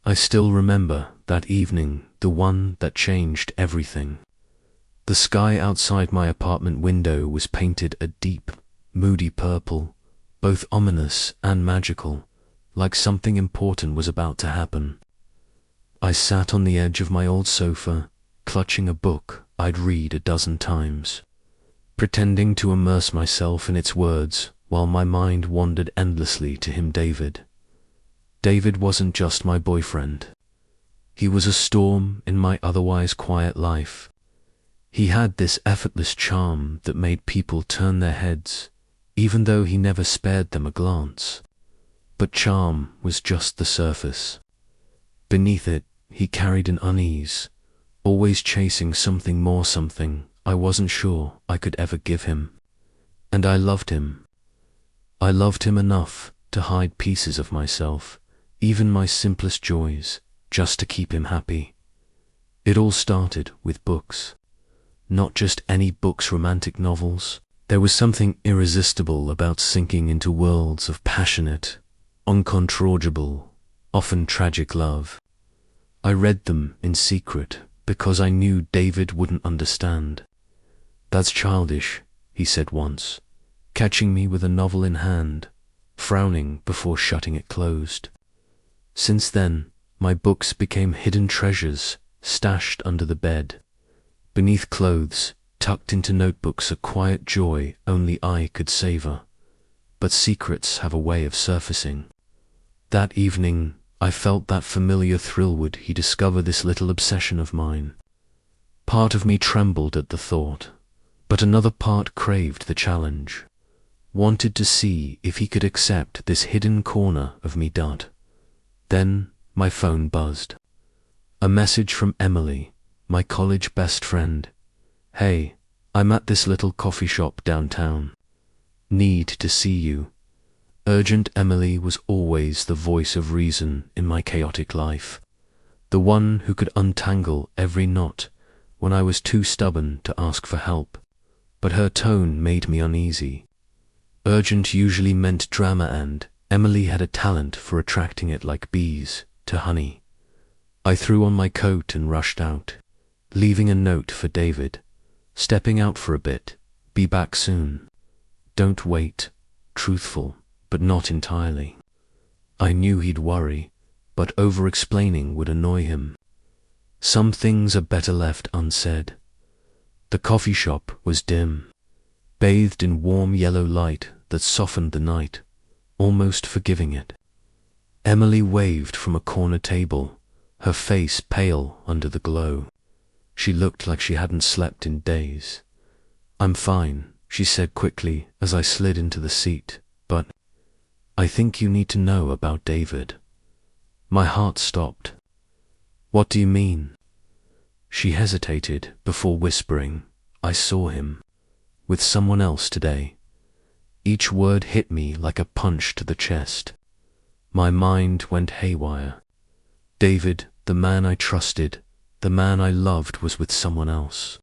I still remember that evening, the one that changed everything. The sky outside my apartment window was painted a deep, moody purple, both ominous and magical, like something important was about to happen. I sat on the edge of my old sofa, clutching a book I'd read a dozen times, pretending to immerse myself in its words while my mind wandered endlessly to him, David. David wasn't just my boyfriend. He was a storm in my otherwise quiet life. He had this effortless charm that made people turn their heads, even though he never spared them a glance. But charm was just the surface. Beneath it, he carried an unease, always chasing something more, something I wasn't sure I could ever give him. And I loved him. I loved him enough to hide pieces of myself, even my simplest joys, just to keep him happy. It all started with books. Not just any books, romantic novels. There was something irresistible about sinking into worlds of passionate, uncontrollable, often tragic love. I read them in secret because I knew David wouldn't understand. "That's childish," he said once, catching me with a novel in hand, frowning before shutting it closed. Since then, my books became hidden treasures stashed under the bed, beneath clothes, tucked into notebooks, a quiet joy only I could savor. But secrets have a way of surfacing. That evening, I felt that familiar thrill. Would he discover this little obsession of mine? Part of me trembled at the thought, but another part craved the challenge, wanted to see if he could accept this hidden corner of me. Then my phone buzzed. A message from Emily, my college best friend. "Hey, I'm at this little coffee shop downtown. Need to see you. Urgent." Emily was always the voice of reason in my chaotic life, the one who could untangle every knot when I was too stubborn to ask for help. But her tone made me uneasy. Urgent usually meant drama, and Emily had a talent for attracting it like bees to honey. I threw on my coat and rushed out, leaving a note for David. "Stepping out for a bit. Be back soon. Don't wait." Truthful, but not entirely. I knew he'd worry, but over-explaining would annoy him. Some things are better left unsaid. The coffee shop was dim, bathed in warm yellow light that softened the night, almost forgiving it. Emily waved from a corner table, her face pale under the glow. She looked like she hadn't slept in days. "I'm fine," she said quickly as I slid into the seat, "but I think you need to know about David." My heart stopped. "What do you mean?" She hesitated before whispering, "I saw him with someone else today." Each word hit me like a punch to the chest. My mind went haywire. David, the man I trusted, the man I loved, was with someone else.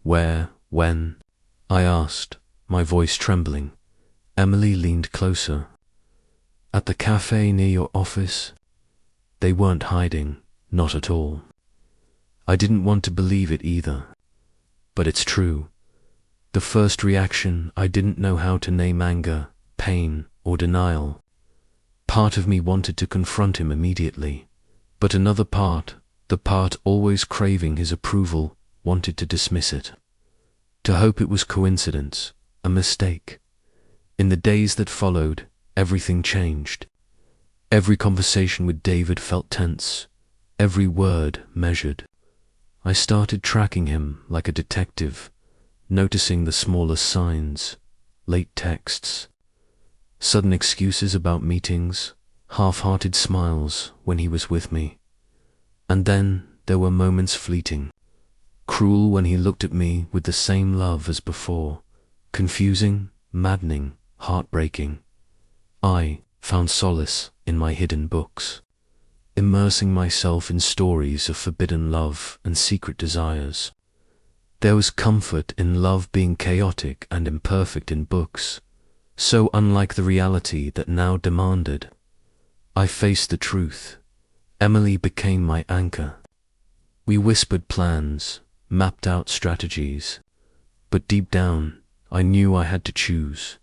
"Where? When?" I asked, my voice trembling. Emily leaned closer. "At the cafe near your office." They weren't hiding, not at all. I didn't want to believe it either. But it's true. The first reaction, I didn't know how to name: anger, pain, or denial. Part of me wanted to confront him immediately, but another part, the part always craving his approval, wanted to dismiss it. To hope it was coincidence, a mistake. In the days that followed, everything changed. Every conversation with David felt tense, every word measured. I started tracking him like a detective, noticing the smallest signs, late texts, sudden excuses about meetings, half-hearted smiles when he was with me. And then there were moments fleeting, cruel when he looked at me with the same love as before, confusing, maddening, heartbreaking. I found solace in my hidden books, immersing myself in stories of forbidden love and secret desires. There was comfort in love being chaotic and imperfect in books, so unlike the reality that now demanded. I faced the truth. Emily became my anchor. We whispered plans, mapped out strategies, but deep down, I knew I had to choose: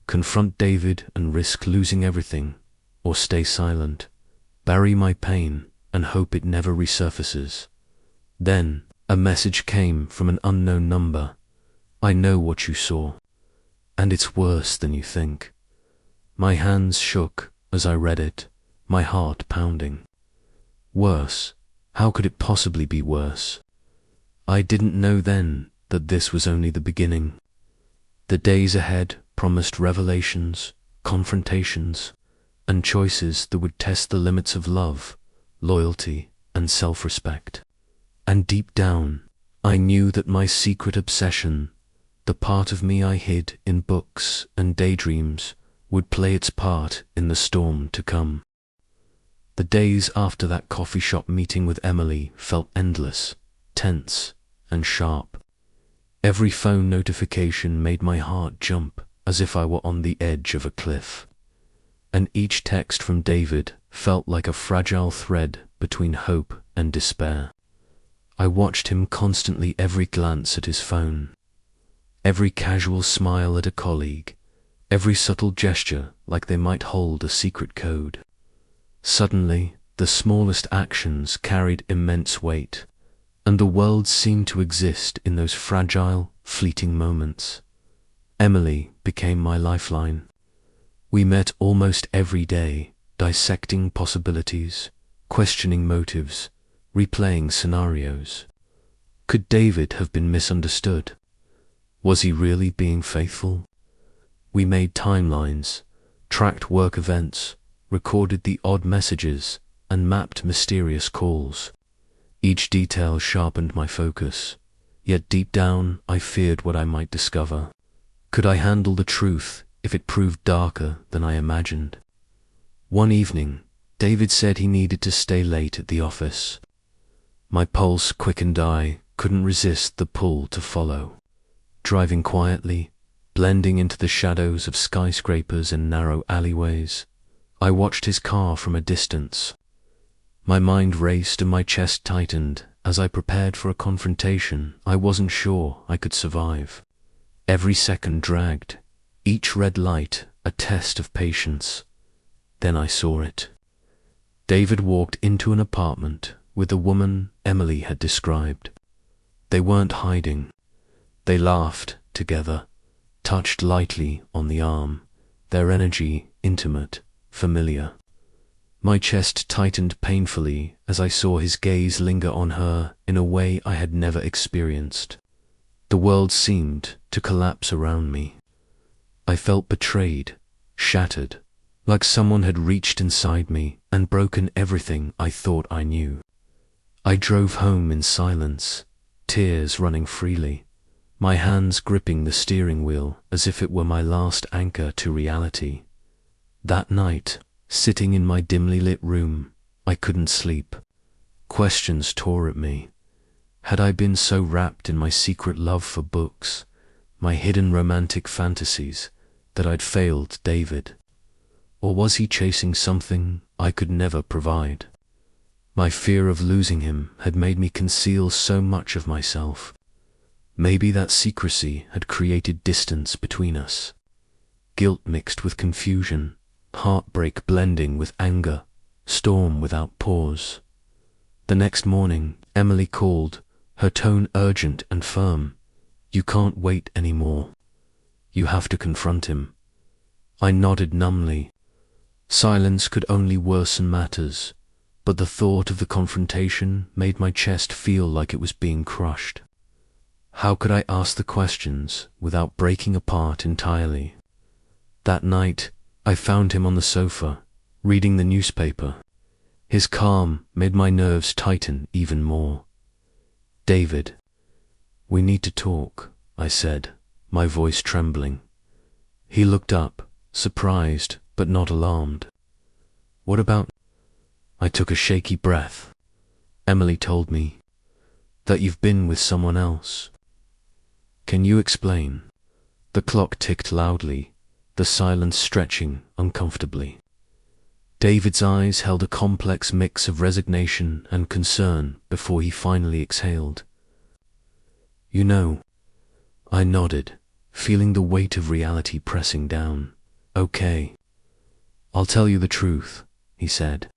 confront David and risk losing everything, or stay silent, bury my pain, and hope it never resurfaces. Then, a message came from an unknown number. "I know what you saw, and it's worse than you think." My hands shook as I read it, my heart pounding. Worse? How could it possibly be worse? I didn't know then that this was only the beginning. The days ahead promised revelations, confrontations, and choices that would test the limits of love, loyalty, and self-respect. And deep down, I knew that my secret obsession, the part of me I hid in books and daydreams, would play its part in the storm to come. The days after that coffee shop meeting with Emily felt endless, tense, and sharp. Every phone notification made my heart jump as if I were on the edge of a cliff. And each text from David felt like a fragile thread between hope and despair. I watched him constantly, every glance at his phone, every casual smile at a colleague, every subtle gesture like they might hold a secret code. Suddenly, the smallest actions carried immense weight, and the world seemed to exist in those fragile, fleeting moments. Emily became my lifeline. We met almost every day, dissecting possibilities, questioning motives, replaying scenarios. Could David have been misunderstood? Was he really being faithful? We made timelines, tracked work events, recorded the odd messages, and mapped mysterious calls. Each detail sharpened my focus, yet deep down I feared what I might discover. Could I handle the truth if it proved darker than I imagined? One evening, David said he needed to stay late at the office. My pulse quickened. I couldn't resist the pull to follow. Driving quietly, blending into the shadows of skyscrapers and narrow alleyways, I watched his car from a distance. My mind raced and my chest tightened as I prepared for a confrontation I wasn't sure I could survive. Every second dragged, each red light a test of patience. Then I saw it. David walked into an apartment with the woman Emily had described. They weren't hiding. They laughed together, touched lightly on the arm, their energy intimate, familiar. My chest tightened painfully as I saw his gaze linger on her in a way I had never experienced. The world seemed to collapse around me. I felt betrayed, shattered, like someone had reached inside me and broken everything I thought I knew. I drove home in silence, tears running freely, my hands gripping the steering wheel as if it were my last anchor to reality. That night, sitting in my dimly lit room, I couldn't sleep. Questions tore at me. Had I been so wrapped in my secret love for books, my hidden romantic fantasies, that I'd failed David? Or was he chasing something I could never provide? My fear of losing him had made me conceal so much of myself. Maybe that secrecy had created distance between us. Guilt mixed with confusion, heartbreak blending with anger, storm without pause. The next morning, Emily called, her tone urgent and firm. "You can't wait anymore. You have to confront him." I nodded numbly. Silence could only worsen matters, but the thought of the confrontation made my chest feel like it was being crushed. How could I ask the questions without breaking apart entirely? That night, I found him on the sofa, reading the newspaper. His calm made my nerves tighten even more. "David, we need to talk," I said, my voice trembling. He looked up, surprised but not alarmed. "What about—" I took a shaky breath. "Emily told me that you've been with someone else. Can you explain?" The clock ticked loudly, the silence stretching uncomfortably. David's eyes held a complex mix of resignation and concern before he finally exhaled. "You know," I nodded, feeling the weight of reality pressing down. "Okay. I'll tell you the truth," he said,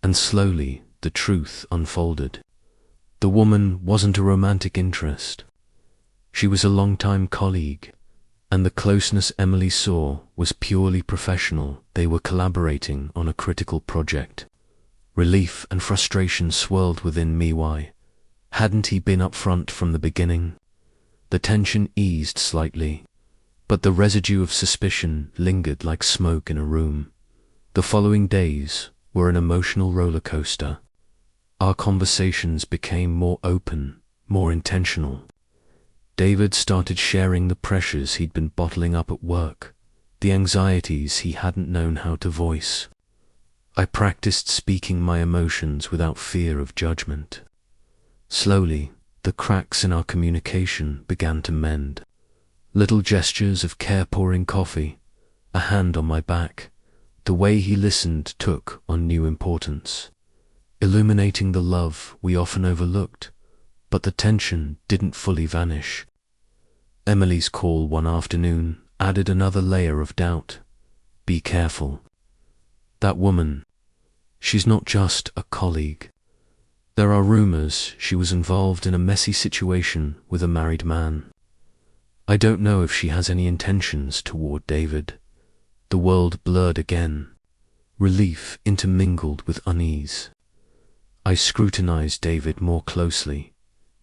and slowly the truth unfolded. The woman wasn't a romantic interest. She was a longtime colleague, and the closeness Emily saw was purely professional. They were collaborating on a critical project. Relief and frustration swirled within me. Why hadn't he been upfront from the beginning? The tension eased slightly, but the residue of suspicion lingered like smoke in a room. The following days were an emotional roller coaster. Our conversations became more open, more intentional. David started sharing the pressures he'd been bottling up at work, the anxieties he hadn't known how to voice. I practiced speaking my emotions without fear of judgment. Slowly, the cracks in our communication began to mend. Little gestures of care, pouring coffee, a hand on my back, the way he listened took on new importance, illuminating the love we often overlooked. But the tension didn't fully vanish. Emily's call one afternoon added another layer of doubt. "Be careful. That woman, she's not just a colleague. There are rumors she was involved in a messy situation with a married man. I don't know if she has any intentions toward David." The world blurred again. Relief intermingled with unease. I scrutinized David more closely,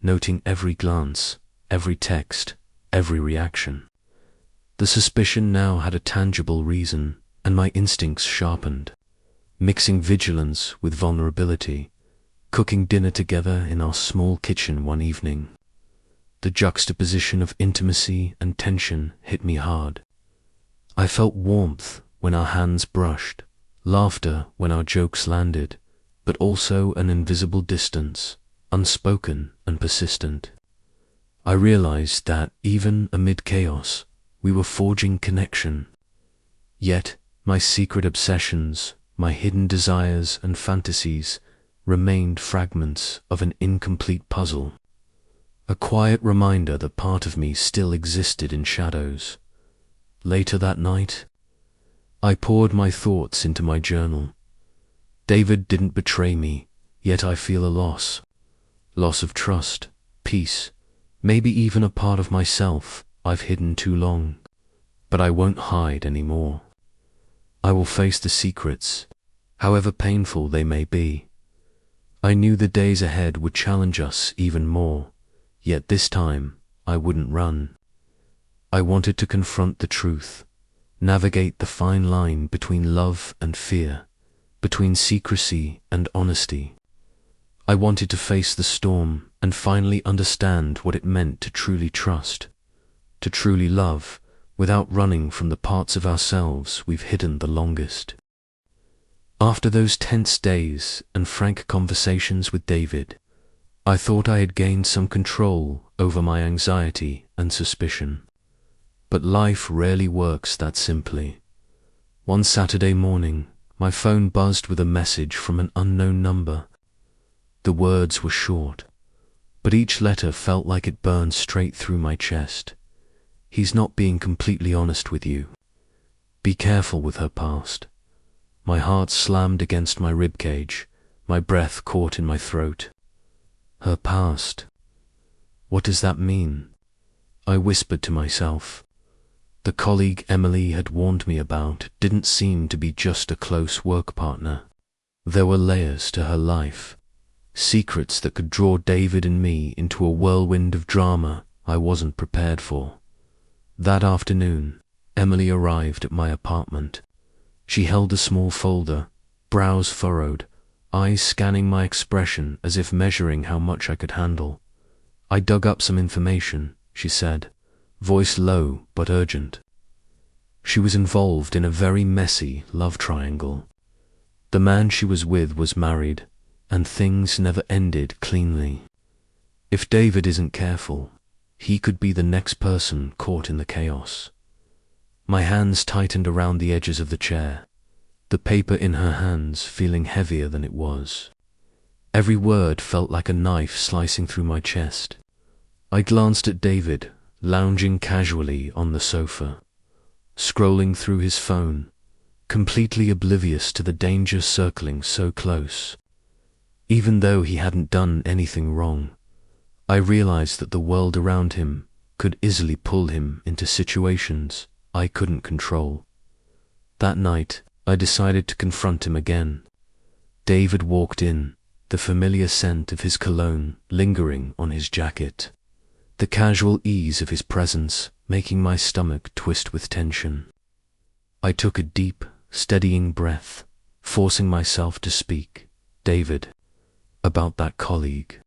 noting every glance, every text, every reaction. The suspicion now had a tangible reason, and my instincts sharpened. Mixing vigilance with vulnerability, cooking dinner together in our small kitchen one evening. The juxtaposition of intimacy and tension hit me hard. I felt warmth when our hands brushed, laughter when our jokes landed, but also an invisible distance, unspoken and persistent. I realized that, even amid chaos, we were forging connection. Yet, my secret obsessions, my hidden desires and fantasies remained fragments of an incomplete puzzle. A quiet reminder that part of me still existed in shadows. Later that night, I poured my thoughts into my journal. David didn't betray me, yet I feel a loss. Loss of trust, peace, maybe even a part of myself I've hidden too long. But I won't hide anymore. I will face the secrets, however painful they may be. I knew the days ahead would challenge us even more, yet this time I wouldn't run. I wanted to confront the truth, navigate the fine line between love and fear, between secrecy and honesty. I wanted to face the storm and finally understand what it meant to truly trust, to truly love, without running from the parts of ourselves we've hidden the longest. After those tense days and frank conversations with David, I thought I had gained some control over my anxiety and suspicion. But life rarely works that simply. One Saturday morning, my phone buzzed with a message from an unknown number. The words were short, but each letter felt like it burned straight through my chest. "He's not being completely honest with you. Be careful with her past." My heart slammed against my ribcage, my breath caught in my throat. Her past. What does that mean? I whispered to myself. The colleague Emily had warned me about didn't seem to be just a close work partner. There were layers to her life, secrets that could draw David and me into a whirlwind of drama I wasn't prepared for. That afternoon, Emily arrived at my apartment. She held a small folder, brows furrowed, eyes scanning my expression as if measuring how much I could handle. "I dug up some information," she said, voice low but urgent. She was involved in a very messy love triangle. The man she was with was married, and things never ended cleanly. If David isn't careful, he could be the next person caught in the chaos. My hands tightened around the edges of the chair. the paper in her hands feeling heavier than it was. Every word felt like a knife slicing through my chest. I glanced at David, lounging casually on the sofa, scrolling through his phone, completely oblivious to the danger circling so close. Even though he hadn't done anything wrong, I realized that the world around him could easily pull him into situations I couldn't control. That night, I decided to confront him again. David walked in, the familiar scent of his cologne lingering on his jacket, the casual ease of his presence making my stomach twist with tension. I took a deep, steadying breath, forcing myself to speak. "David, about that colleague.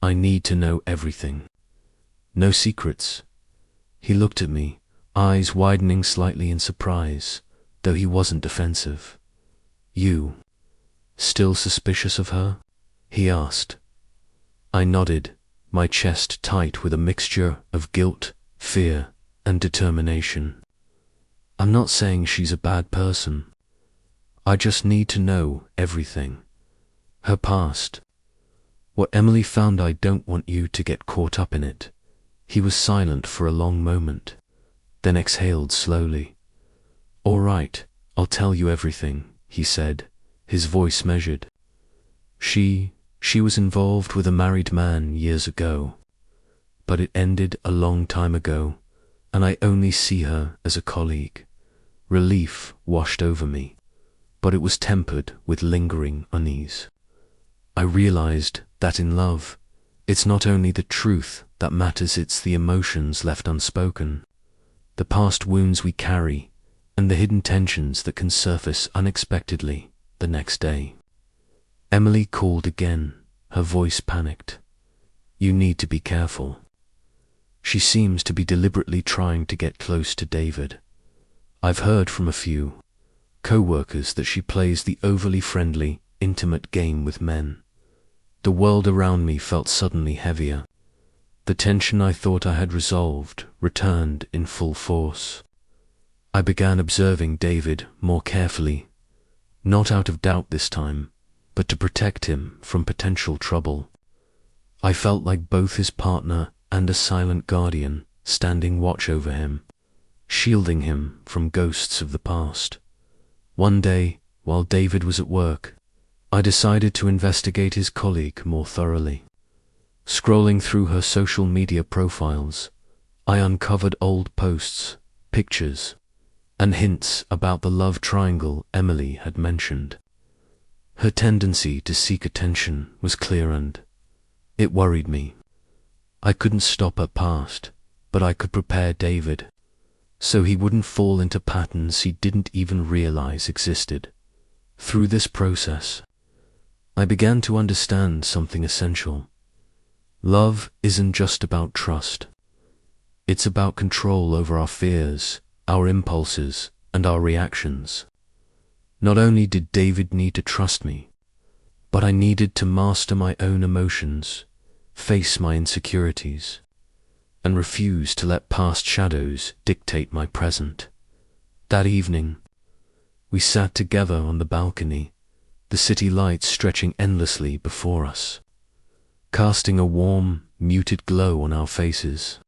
I need to know everything. No secrets." He looked at me, eyes widening slightly in surprise, though he wasn't defensive. "You still suspicious of her?" he asked. I nodded, my chest tight with a mixture of guilt, fear, and determination. "I'm not saying she's a bad person. I just need to know everything. Her past. What Emily found. I don't want you to get caught up in it." He was silent for a long moment, then exhaled slowly. "All right, I'll tell you everything," he said, his voice measured. She was involved with a married man years ago, but it ended a long time ago, and I only see her as a colleague." Relief washed over me, but it was tempered with lingering unease. I realized that in love, it's not only the truth that matters, it's the emotions left unspoken, the past wounds we carry, and the hidden tensions that can surface unexpectedly the next day. Emily called again, her voice panicked. "You need to be careful. She seems to be deliberately trying to get close to David. I've heard from a few co-workers that she plays the overly friendly, intimate game with men." The world around me felt suddenly heavier. The tension I thought I had resolved returned in full force. I began observing David more carefully, not out of doubt this time, but to protect him from potential trouble. I felt like both his partner and a silent guardian standing watch over him, shielding him from ghosts of the past. One day, while David was at work, I decided to investigate his colleague more thoroughly. Scrolling through her social media profiles, I uncovered old posts, pictures, and hints about the love triangle Emily had mentioned. Her tendency to seek attention was clear and it worried me. I couldn't stop her past, but I could prepare David, so he wouldn't fall into patterns he didn't even realize existed. Through this process, I began to understand something essential. Love isn't just about trust. It's about control over our fears, our impulses, and our reactions. Not only did David need to trust me, but I needed to master my own emotions, face my insecurities, and refuse to let past shadows dictate my present. That evening, we sat together on the balcony, the city lights stretching endlessly before us, casting a warm, muted glow on our faces.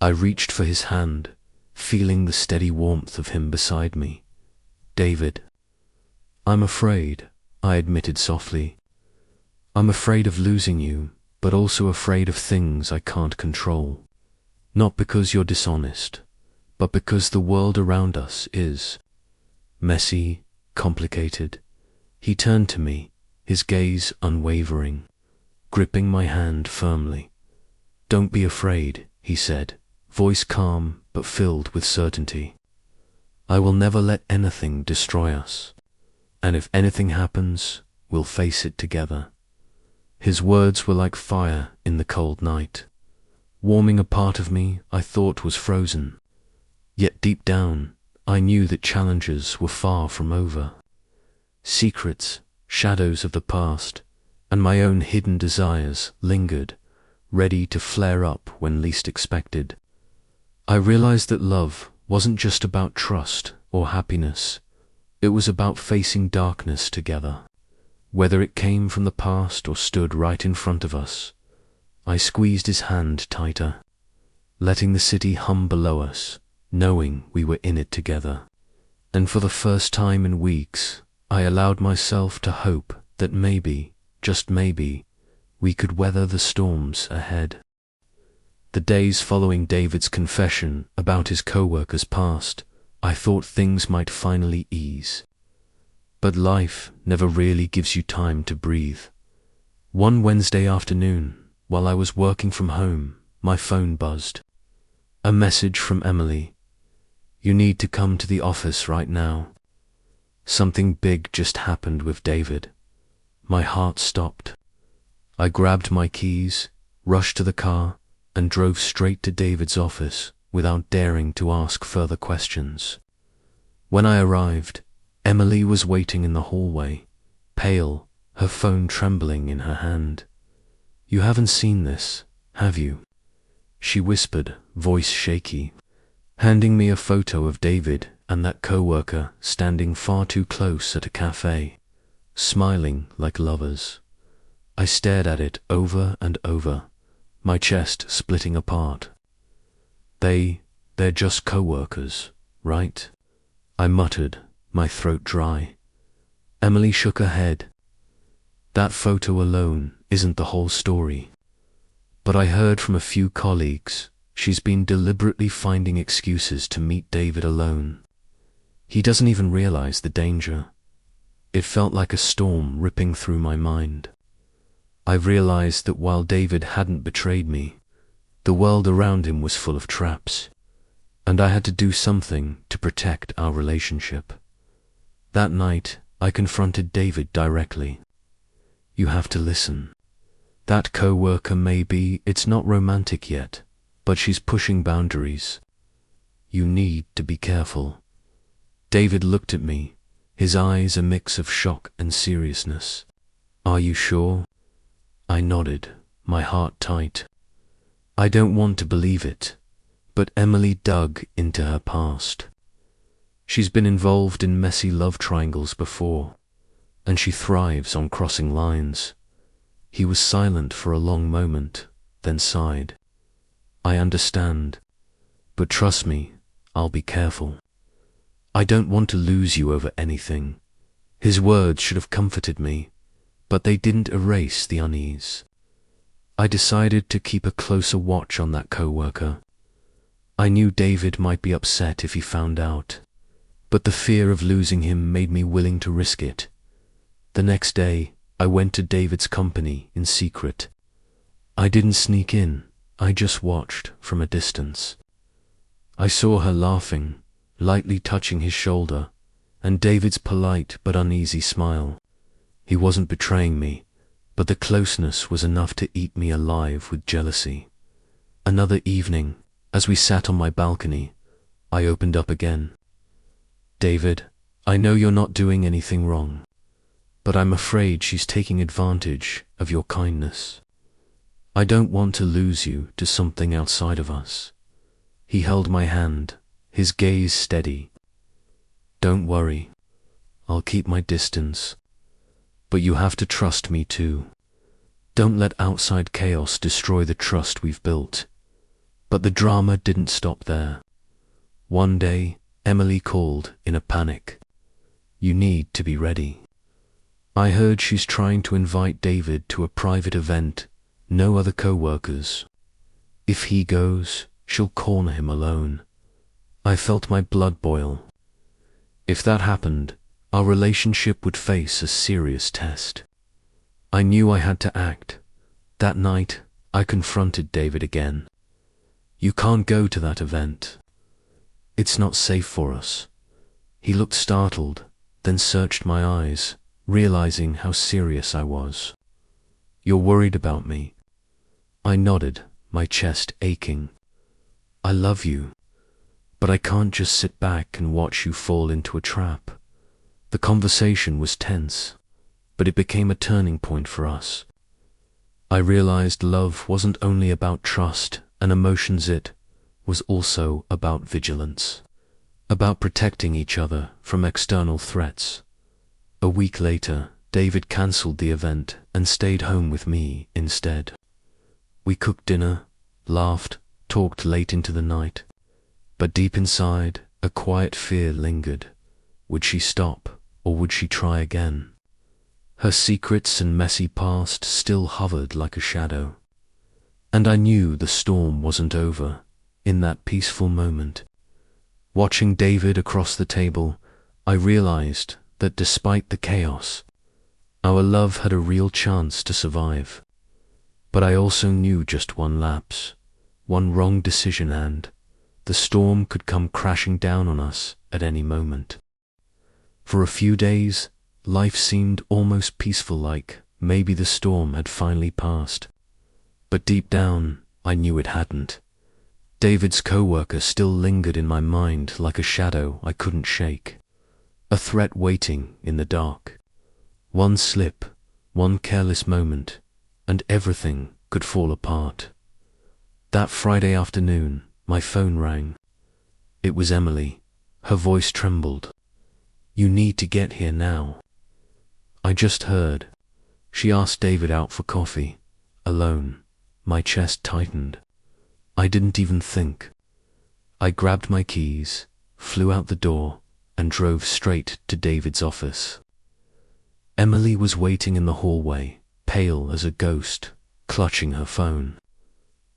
I reached for his hand, feeling the steady warmth of him beside me. "David, I'm afraid," I admitted softly. "I'm afraid of losing you, but also afraid of things I can't control. Not because you're dishonest, but because the world around us is messy, complicated." He turned to me, his gaze unwavering, gripping my hand firmly. "Don't be afraid," he said, voice calm but filled with certainty. "I will never let anything destroy us, and if anything happens, we'll face it together." His words were like fire in the cold night, warming a part of me I thought was frozen. Yet deep down, I knew that challenges were far from over. Secrets, shadows of the past, and my own hidden desires lingered, ready to flare up when least expected. I realized that love wasn't just about trust or happiness. It was about facing darkness together. Whether it came from the past or stood right in front of us, I squeezed his hand tighter, letting the city hum below us, knowing we were in it together. And for the first time in weeks, I allowed myself to hope that maybe, just maybe, we could weather the storms ahead. The days following David's confession about his co-worker's past, I thought things might finally ease. But life never really gives you time to breathe. One Wednesday afternoon, while I was working from home, my phone buzzed. A message from Emily. "You need to come to the office right now. Something big just happened with David." My heart stopped. I grabbed my keys, rushed to the car, and drove straight to David's office without daring to ask further questions. When I arrived, Emily was waiting in the hallway, pale, her phone trembling in her hand. "You haven't seen this, have you?" she whispered, voice shaky, handing me a photo of David and that co-worker standing far too close at a cafe, smiling like lovers. I stared at it over and over, my chest splitting apart. They're just co-workers, right?" I muttered, my throat dry. Emily shook her head. "That photo alone isn't the whole story. But I heard from a few colleagues she's been deliberately finding excuses to meet David alone. He doesn't even realize the danger." It felt like a storm ripping through my mind. I realized that while David hadn't betrayed me, the world around him was full of traps, and I had to do something to protect our relationship. That night, I confronted David directly. "You have to listen. That co-worker it's not romantic yet, but she's pushing boundaries. You need to be careful." David looked at me, his eyes a mix of shock and seriousness. "Are you sure?" I nodded, my heart tight. I don't want to believe it, but Emily dug into her past. She's been involved in messy love triangles before, and she thrives on crossing lines. He was silent for a long moment, then sighed. "I understand, but trust me, I'll be careful. I don't want to lose you over anything." His words should have comforted me, but they didn't erase the unease. I decided to keep a closer watch on that co-worker. I knew David might be upset if he found out, but the fear of losing him made me willing to risk it. The next day, I went to David's company in secret. I didn't sneak in, I just watched from a distance. I saw her laughing, lightly touching his shoulder, and David's polite but uneasy smile. He wasn't betraying me, but the closeness was enough to eat me alive with jealousy. Another evening, as we sat on my balcony, I opened up again. "David, I know you're not doing anything wrong, but I'm afraid she's taking advantage of your kindness. I don't want to lose you to something outside of us." He held my hand, his gaze steady. "Don't worry, I'll keep my distance. But you have to trust me too. Don't let outside chaos destroy the trust we've built." But the drama didn't stop there. One day, Emily called in a panic. "You need to be ready. I heard she's trying to invite David to a private event, no other co-workers. If he goes, she'll corner him alone." I felt my blood boil. If that happened, our relationship would face a serious test. I knew I had to act. That night, I confronted David again. "You can't go to that event. It's not safe for us." He looked startled, then searched my eyes, realizing how serious I was. "You're worried about me?" I nodded, my chest aching. "I love you, but I can't just sit back and watch you fall into a trap." The conversation was tense, but it became a turning point for us. I realized love wasn't only about trust and emotions, it was also about vigilance. about protecting each other from external threats. A week later, David cancelled the event and stayed home with me instead. We cooked dinner, laughed, talked late into the night, but deep inside, a quiet fear lingered. Would she stop, or would she try again? Her secrets and messy past still hovered like a shadow. And I knew the storm wasn't over in that peaceful moment. Watching David across the table, I realized that despite the chaos, our love had a real chance to survive. But I also knew just one lapse, one wrong decision, and the storm could come crashing down on us at any moment. For a few days, life seemed almost peaceful, like maybe the storm had finally passed. But deep down, I knew it hadn't. David's co-worker still lingered in my mind like a shadow I couldn't shake, a threat waiting in the dark. One slip, one careless moment, and everything could fall apart. That Friday afternoon, my phone rang. It was Emily. Her voice trembled. "You need to get here now." I just heard. She asked David out for coffee, alone. My chest tightened. I didn't even think. I grabbed my keys, flew out the door, and drove straight to David's office. Emily was waiting in the hallway, pale as a ghost, clutching her phone.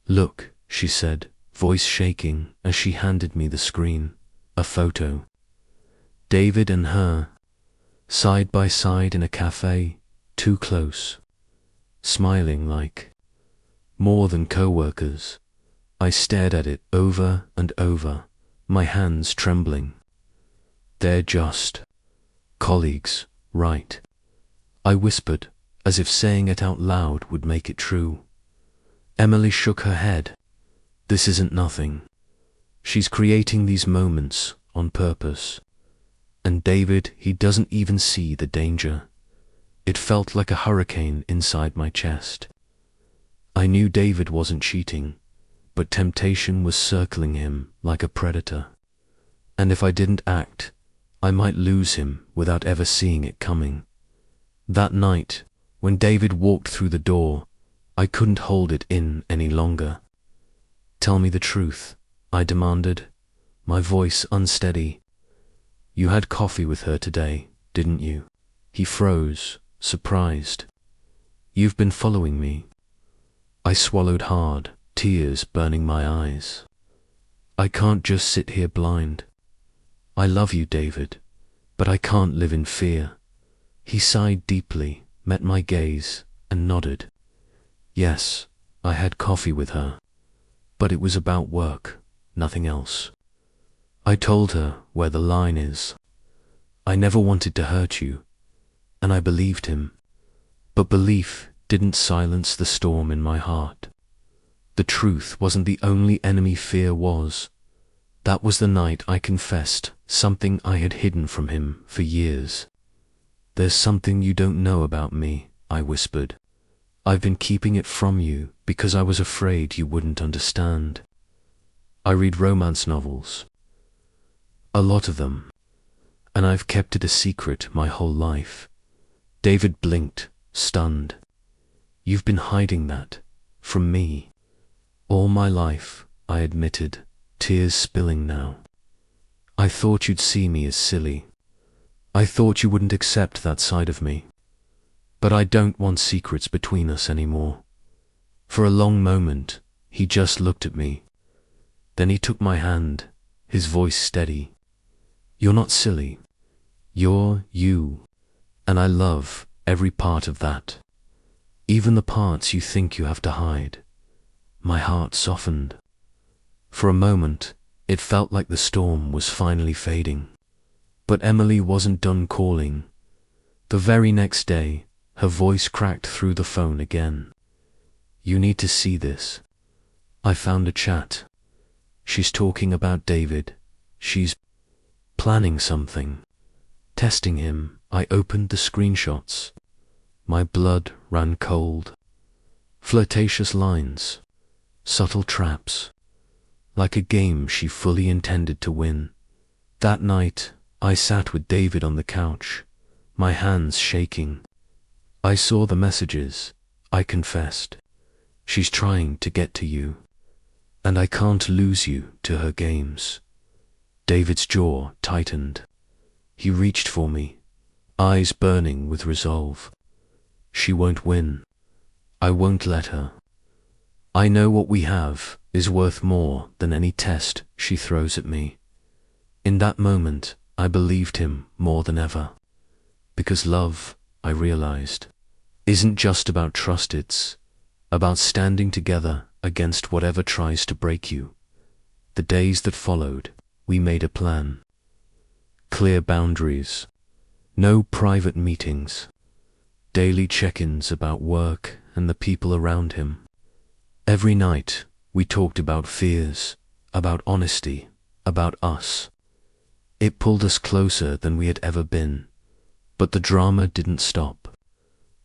"Look," she said, voice shaking as she handed me the screen, a photo. David and her, side by side in a cafe, too close, smiling like more than co-workers. I stared at it over and over, my hands trembling. "They're just colleagues, right?" I whispered, as if saying it out loud would make it true. Emily shook her head. "This isn't nothing. She's creating these moments on purpose. And David, he doesn't even see the danger." It felt like a hurricane inside my chest. I knew David wasn't cheating, but temptation was circling him like a predator. And if I didn't act, I might lose him without ever seeing it coming. That night, when David walked through the door, I couldn't hold it in any longer. "Tell me the truth," I demanded, my voice unsteady. "You had coffee with her today, didn't you?" He froze, surprised. "You've been following me." I swallowed hard, tears burning my eyes. "I can't just sit here blind. I love you, David, but I can't live in fear." He sighed deeply, met my gaze, and nodded. "Yes, I had coffee with her, but it was about work, nothing else. I told her where the line is. I never wanted to hurt you, and I believed him. But belief didn't silence the storm in my heart. The truth wasn't the only enemy, fear was. That was the night I confessed something I had hidden from him for years. "There's something you don't know about me," I whispered. "I've been keeping it from you because I was afraid you wouldn't understand. I read romance novels, a lot of them, and I've kept it a secret my whole life." David blinked, stunned. "You've been hiding that from me." "All my life," I admitted, tears spilling now. "I thought you'd see me as silly. I thought you wouldn't accept that side of me. But I don't want secrets between us anymore." For a long moment, he just looked at me. Then he took my hand, his voice steady. "You're not silly. You're you. And I love every part of that. Even the parts you think you have to hide." My heart softened. For a moment, it felt like the storm was finally fading. But Emily wasn't done calling. The very next day, her voice cracked through the phone again. "You need to see this. I found a chat. She's talking about David. She's planning something. Testing him." I opened the screenshots. My blood ran cold. Flirtatious lines, subtle traps, like a game she fully intended to win. That night, I sat with David on the couch, my hands shaking. I saw the messages. I confessed. She's trying to get to you, and I can't lose you to her games. David's jaw tightened. He reached for me, eyes burning with resolve. She won't win. I won't let her. I know what we have is worth more than any test she throws at me. In that moment, I believed him more than ever. Because love, I realized, isn't just about trust, it's about standing together against whatever tries to break you. The days that followed, we made a plan. Clear boundaries. No private meetings. Daily check-ins about work and the people around him. Every night, we talked about fears, about honesty, about us. It pulled us closer than we had ever been. But the drama didn't stop.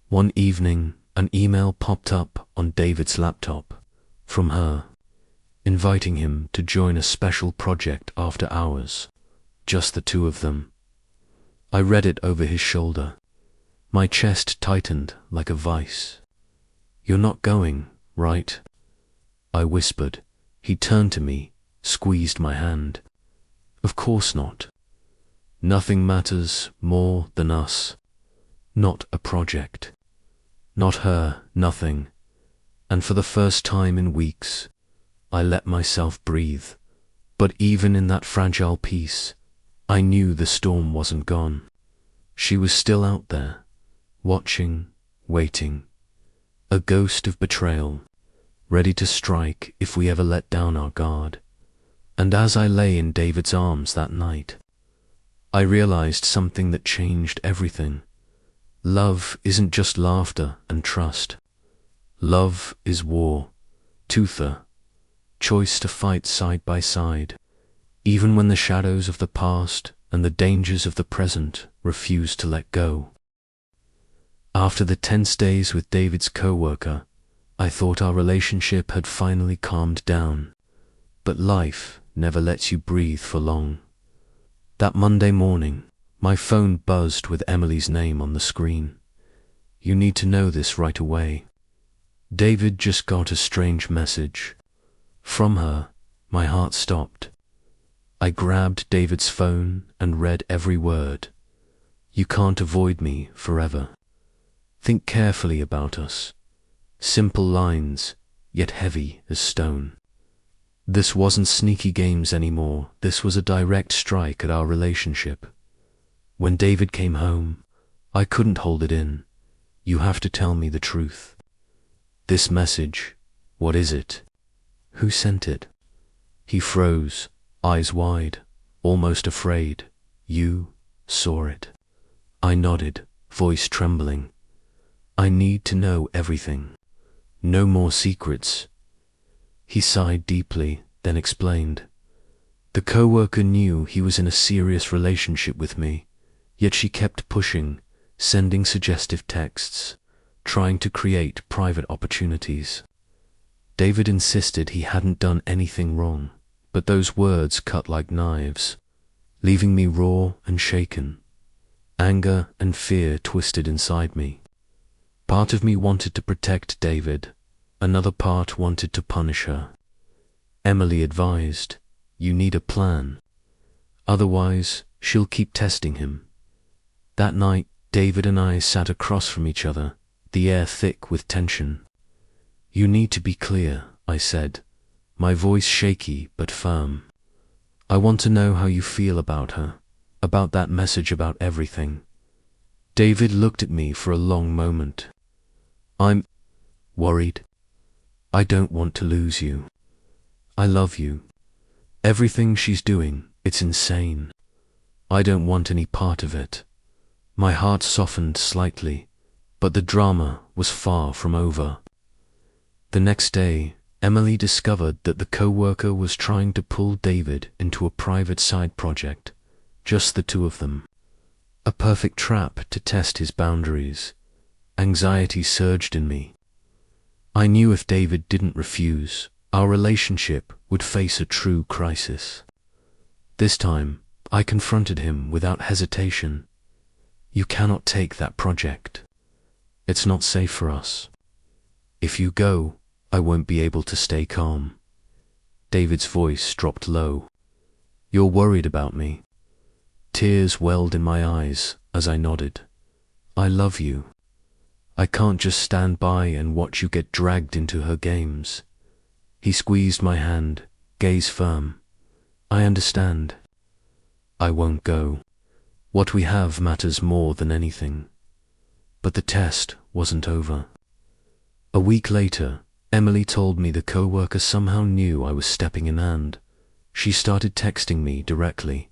One evening, an email popped up on David's laptop from her, inviting him to join a special project after hours, just the two of them. I read it over his shoulder. My chest tightened like a vice. "You're not going, right?" I whispered. He turned to me, squeezed my hand. "Of course not. Nothing matters more than us. Not a project. Not her, nothing." And for the first time in weeks, I let myself breathe. But even in that fragile peace, I knew the storm wasn't gone. She was still out there, watching, waiting. A ghost of betrayal, ready to strike if we ever let down our guard. And as I lay in David's arms that night, I realized something that changed everything. Love isn't just laughter and trust. Love is war, toother, choice to fight side by side, even when the shadows of the past and the dangers of the present refuse to let go. After the tense days with David's co-worker, I thought our relationship had finally calmed down. But life never lets you breathe for long. That Monday morning, my phone buzzed with Emily's name on the screen. "You need to know this right away. David just got a strange message." From her, my heart stopped. I grabbed David's phone and read every word. "You can't avoid me forever. Think carefully about us." Simple lines, yet heavy as stone. This wasn't sneaky games anymore. This was a direct strike at our relationship. When David came home, I couldn't hold it in. "You have to tell me the truth. This message, what is it? Who sent it?" He froze, eyes wide, almost afraid. "You saw it." I nodded, voice trembling. "I need to know everything. No more secrets." He sighed deeply, then explained. The co-worker knew he was in a serious relationship with me, yet she kept pushing, sending suggestive texts, trying to create private opportunities. David insisted he hadn't done anything wrong, but those words cut like knives, leaving me raw and shaken. Anger and fear twisted inside me. Part of me wanted to protect David. Another part wanted to punish her. Emily advised, "You need a plan. Otherwise, she'll keep testing him." That night, David and I sat across from each other, the air thick with tension. "You need to be clear," I said, my voice shaky but firm. "I want to know how you feel about her, about that message, about everything." David looked at me for a long moment. "I'm worried. I don't want to lose you. I love you. Everything she's doing, it's insane. I don't want any part of it." My heart softened slightly, but the drama was far from over. The next day, Emily discovered that the co-worker was trying to pull David into a private side project, just the two of them. A perfect trap to test his boundaries. Anxiety surged in me. I knew if David didn't refuse, our relationship would face a true crisis. This time, I confronted him without hesitation. You cannot take that project. It's not safe for us. If you go, I won't be able to stay calm. David's voice dropped low. You're worried about me. Tears welled in my eyes as I nodded. I love you. I can't just stand by and watch you get dragged into her games. He squeezed my hand, gaze firm. I understand. I won't go. What we have matters more than anything. But the test wasn't over. A week later, Emily told me the co-worker somehow knew I was stepping in and she started texting me directly,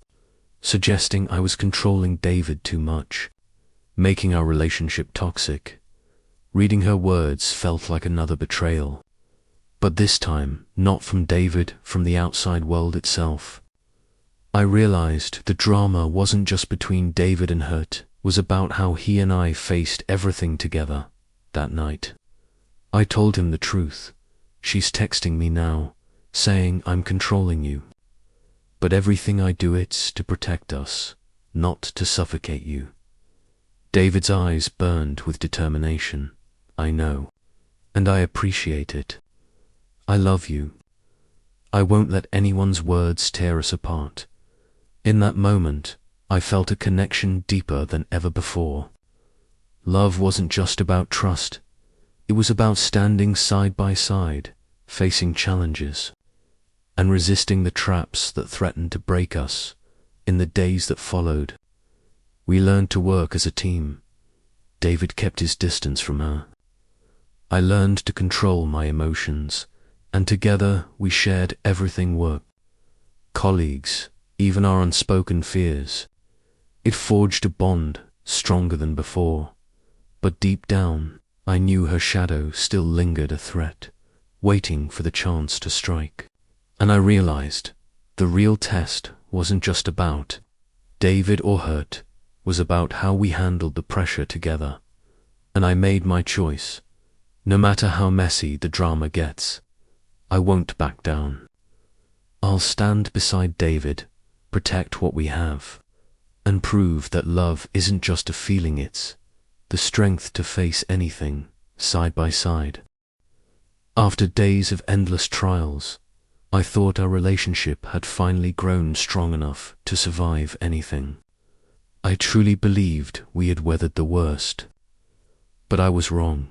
suggesting I was controlling David too much, making our relationship toxic. Reading her words felt like another betrayal. But this time, not from David, from the outside world itself. I realized the drama wasn't just between David and her, it was about how he and I faced everything together that night. I told him the truth. She's texting me now, saying I'm controlling you. But everything I do, it's to protect us, not to suffocate you. David's eyes burned with determination. I know, and I appreciate it. I love you. I won't let anyone's words tear us apart. In that moment, I felt a connection deeper than ever before. Love wasn't just about trust. It was about standing side by side, facing challenges, and resisting the traps that threatened to break us. In the days that followed, we learned to work as a team. David kept his distance from her. I learned to control my emotions, and together we shared everything: work, colleagues, even our unspoken fears. It forged a bond stronger than before. But deep down, I knew her shadow still lingered, a threat, waiting for the chance to strike. And I realized the real test wasn't just about David or hurt, was about how we handled the pressure together. And I made my choice. No matter how messy the drama gets, I won't back down. I'll stand beside David, protect what we have, and prove that love isn't just a feeling, it's the strength to face anything, side by side. After days of endless trials, I thought our relationship had finally grown strong enough to survive anything. I truly believed we had weathered the worst. But I was wrong.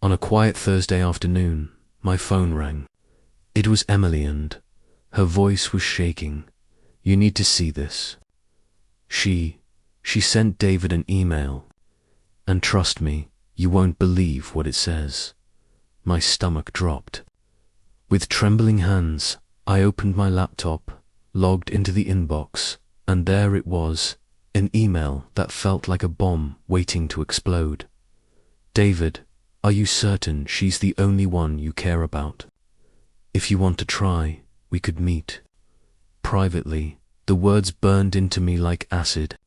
On a quiet Thursday afternoon, my phone rang. It was Emily, and her voice was shaking. You need to see this. She sent David an email. And trust me, you won't believe what it says. My stomach dropped. With trembling hands, I opened my laptop, logged into the inbox, and there it was, an email that felt like a bomb waiting to explode. David, are you certain she's the only one you care about? If you want to try, we could meet. Privately, the words burned into me like acid.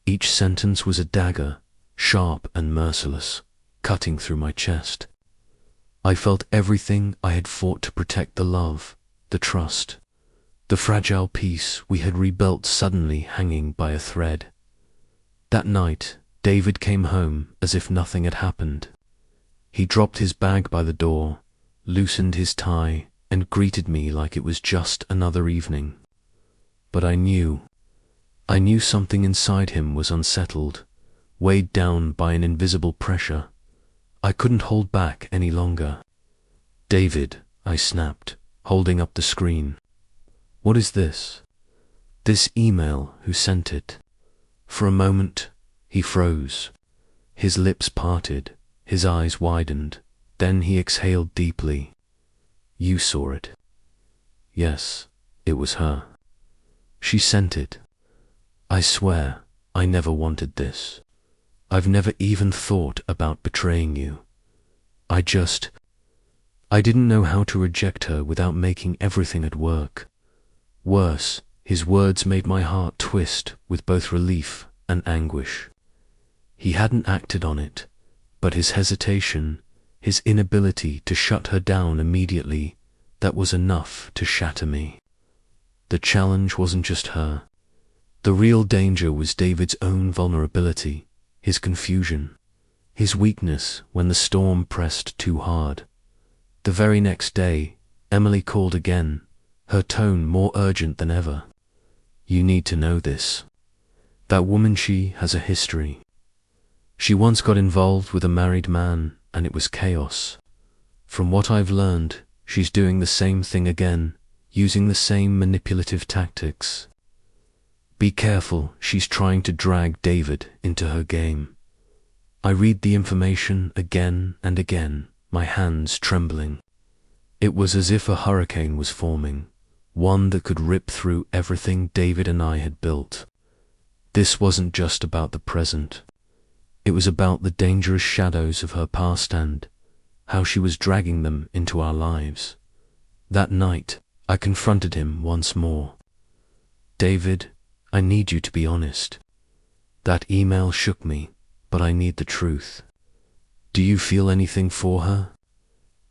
Each sentence was a dagger, sharp and merciless, cutting through my chest. I felt everything I had fought to protect: the love, the trust, the fragile peace we had rebuilt suddenly hanging by a thread. That night, David came home as if nothing had happened. He dropped his bag by the door, loosened his tie, and greeted me like it was just another evening. But I knew something inside him was unsettled, weighed down by an invisible pressure. I couldn't hold back any longer. David, I snapped, holding up the screen. What is this? This email, who sent it? For a moment, he froze. His lips parted, his eyes widened, then he exhaled deeply. You saw it. Yes, it was her. She sent it. I swear, I never wanted this. I've never even thought about betraying you. I didn't know how to reject her without making everything at work. Worse, his words made my heart twist with both relief and anguish. He hadn't acted on it, but his hesitation, his inability to shut her down immediately, that was enough to shatter me. The challenge wasn't just her, The real danger was David's own vulnerability, his confusion, his weakness when the storm pressed too hard. The very next day, Emily called again, her tone more urgent than ever. "You need to know this. That woman, she has a history. She once got involved with a married man, and it was chaos. From what I've learned, she's doing the same thing again, using the same manipulative tactics. Be careful, she's trying to drag David into her game." I read the information again and again, my hands trembling. It was as if a hurricane was forming, one that could rip through everything David and I had built. This wasn't just about the present. It was about the dangerous shadows of her past and how she was dragging them into our lives. That night, I confronted him once more. "David, I need you to be honest. That email shook me, but I need the truth. Do you feel anything for her?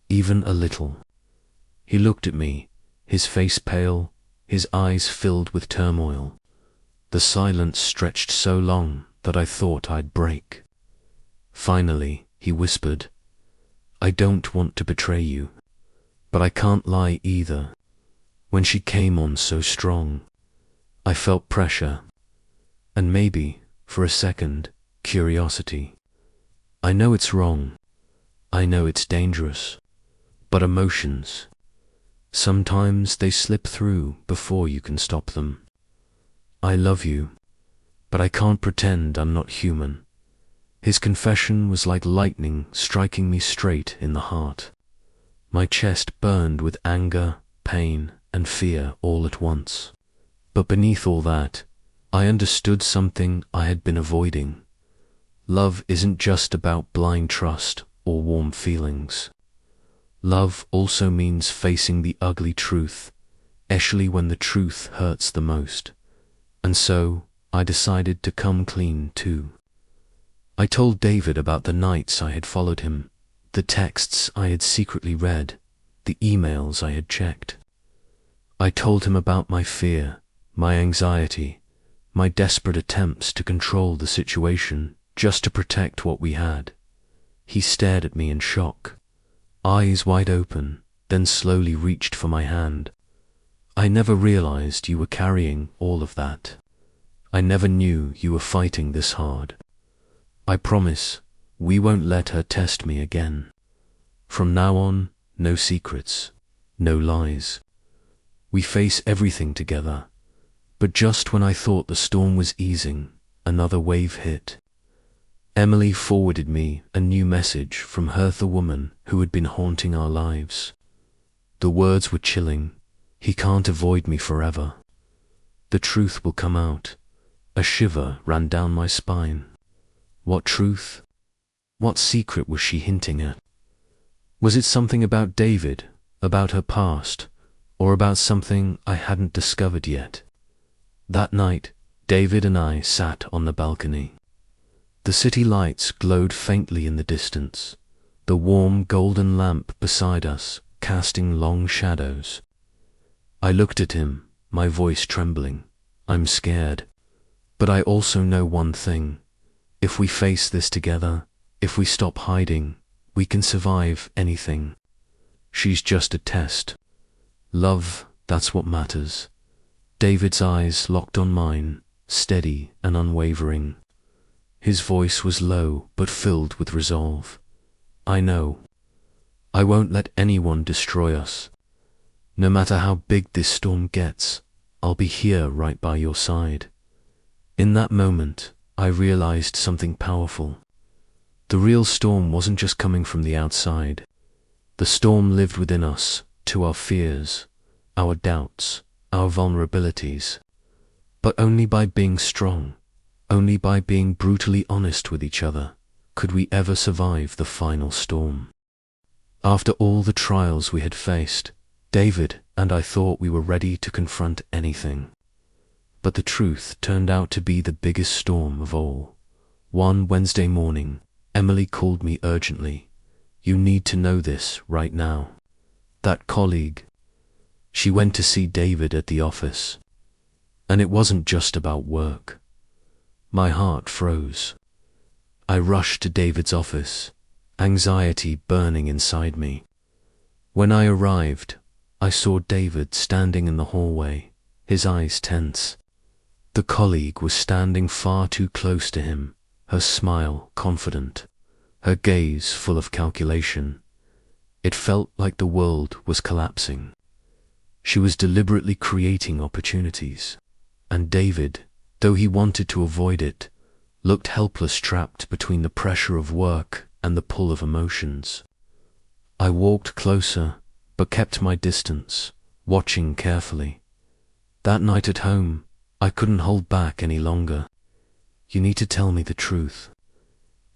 Even a little?" He looked at me, his face pale, his eyes filled with turmoil. The silence stretched so long that I thought I'd break. Finally, he whispered, "I don't want to betray you, but I can't lie either." When she came on so strong, I felt pressure, and maybe, for a second, curiosity. I know it's wrong. I know it's dangerous. But emotions, sometimes they slip through before you can stop them. "I love you, but I can't pretend I'm not human." His confession was like lightning striking me straight in the heart. My chest burned with anger, pain, and fear all at once. But beneath all that, I understood something I had been avoiding. Love isn't just about blind trust or warm feelings. Love also means facing the ugly truth, especially when the truth hurts the most. And so, I decided to come clean too. I told David about the nights I had followed him, the texts I had secretly read, the emails I had checked. I told him about my fear, my anxiety, my desperate attempts to control the situation just to protect what we had. He stared at me in shock, eyes wide open, then slowly reached for my hand. "I never realized you were carrying all of that. I never knew you were fighting this hard. I promise we won't let her test me again. From now on, no secrets, no lies. We face everything together." But just when I thought the storm was easing, another wave hit. Emily forwarded me a new message from her, the woman who had been haunting our lives. The words were chilling. "He can't avoid me forever. The truth will come out." A shiver ran down my spine. What truth? What secret was she hinting at? Was it something about David, about her past, or about something I hadn't discovered yet? That night, David and I sat on the balcony. The city lights glowed faintly in the distance, the warm golden lamp beside us casting long shadows. I looked at him, my voice trembling. "I'm scared. But I also know one thing. If we face this together, if we stop hiding, we can survive anything. She's just a test. Love, that's what matters." David's eyes locked on mine, steady and unwavering. His voice was low but filled with resolve. "I know. I won't let anyone destroy us. No matter how big this storm gets, I'll be here right by your side." In that moment, I realized something powerful. The real storm wasn't just coming from the outside. The storm lived within us, to our fears, our doubts, our vulnerabilities. But only by being strong, only by being brutally honest with each other, could we ever survive the final storm. After all the trials we had faced, David and I thought we were ready to confront anything. But the truth turned out to be the biggest storm of all. One Wednesday morning, Emily called me urgently. "You need to know this right now. That colleague." She went to see David at the office. And it wasn't just about work. My heart froze. I rushed to David's office, anxiety burning inside me. When I arrived, I saw David standing in the hallway, his eyes tense. The colleague was standing far too close to him, her smile confident, her gaze full of calculation. It felt like the world was collapsing. She was deliberately creating opportunities. And David, though he wanted to avoid it, looked helpless, trapped between the pressure of work and the pull of emotions. I walked closer, but kept my distance, watching carefully. That night at home, I couldn't hold back any longer. You need to tell me the truth.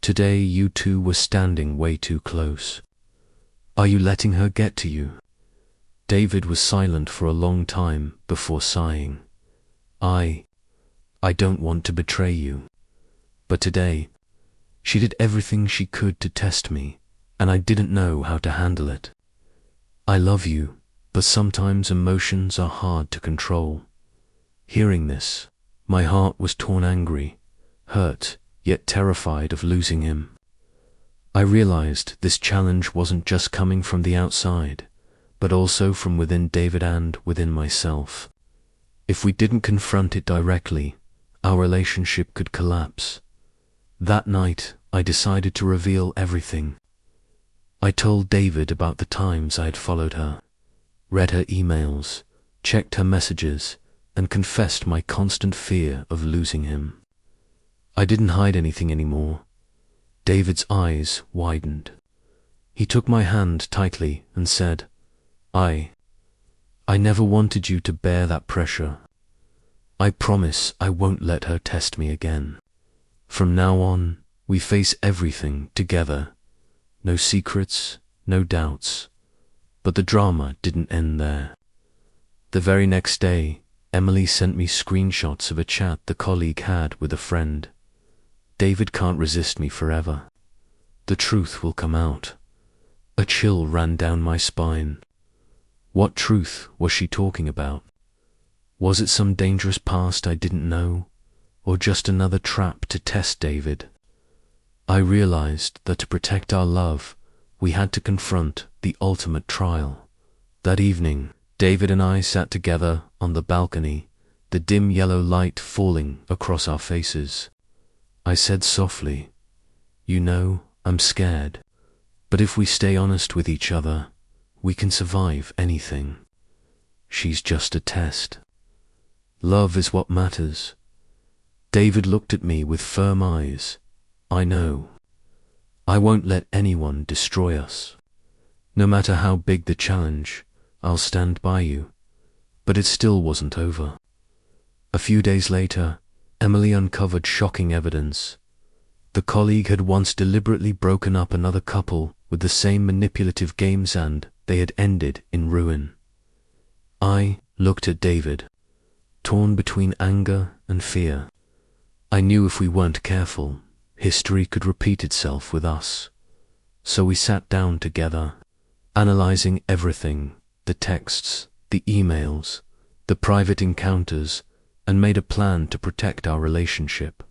Today you two were standing way too close. Are you letting her get to you? David was silent for a long time before sighing. I don't want to betray you. But today, she did everything she could to test me, and I didn't know how to handle it. I love you, but sometimes emotions are hard to control. Hearing this, my heart was torn, angry, hurt, yet terrified of losing him. I realized this challenge wasn't just coming from the outside, but also from within David and within myself. If we didn't confront it directly, our relationship could collapse. That night, I decided to reveal everything. I told David about the times I had followed her, read her emails, checked her messages, and confessed my constant fear of losing him. I didn't hide anything anymore. David's eyes widened. He took my hand tightly and said, I never wanted you to bear that pressure. I promise I won't let her test me again. From now on, we face everything together. No secrets, no doubts. But the drama didn't end there. The very next day, Emily sent me screenshots of a chat the colleague had with a friend. David can't resist me forever. The truth will come out. A chill ran down my spine. What truth was she talking about? Was it some dangerous past I didn't know, or just another trap to test David? I realized that to protect our love, we had to confront the ultimate trial. That evening, David and I sat together on the balcony, the dim yellow light falling across our faces. I said softly, "You know, I'm scared, but if we stay honest with each other, we can survive anything. She's just a test. Love is what matters." David looked at me with firm eyes. "I know. I won't let anyone destroy us. No matter how big the challenge, I'll stand by you." But it still wasn't over. A few days later, Emily uncovered shocking evidence. The colleague had once deliberately broken up another couple with the same manipulative games, and they had ended in ruin. I looked at David, torn between anger and fear. I knew if we weren't careful, history could repeat itself with us. So we sat down together, analyzing everything, the texts, the emails, the private encounters, and made a plan to protect our relationship.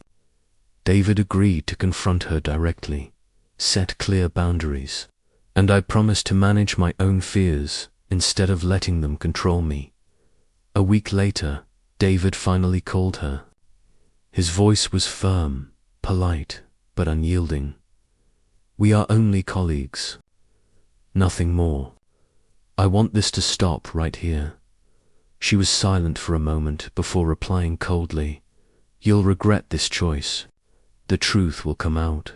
David agreed to confront her directly, set clear boundaries, and I promised to manage my own fears instead of letting them control me. A week later, David finally called her. His voice was firm, polite, but unyielding. "We are only colleagues. Nothing more. I want this to stop right here." She was silent for a moment before replying coldly, "You'll regret this choice. The truth will come out."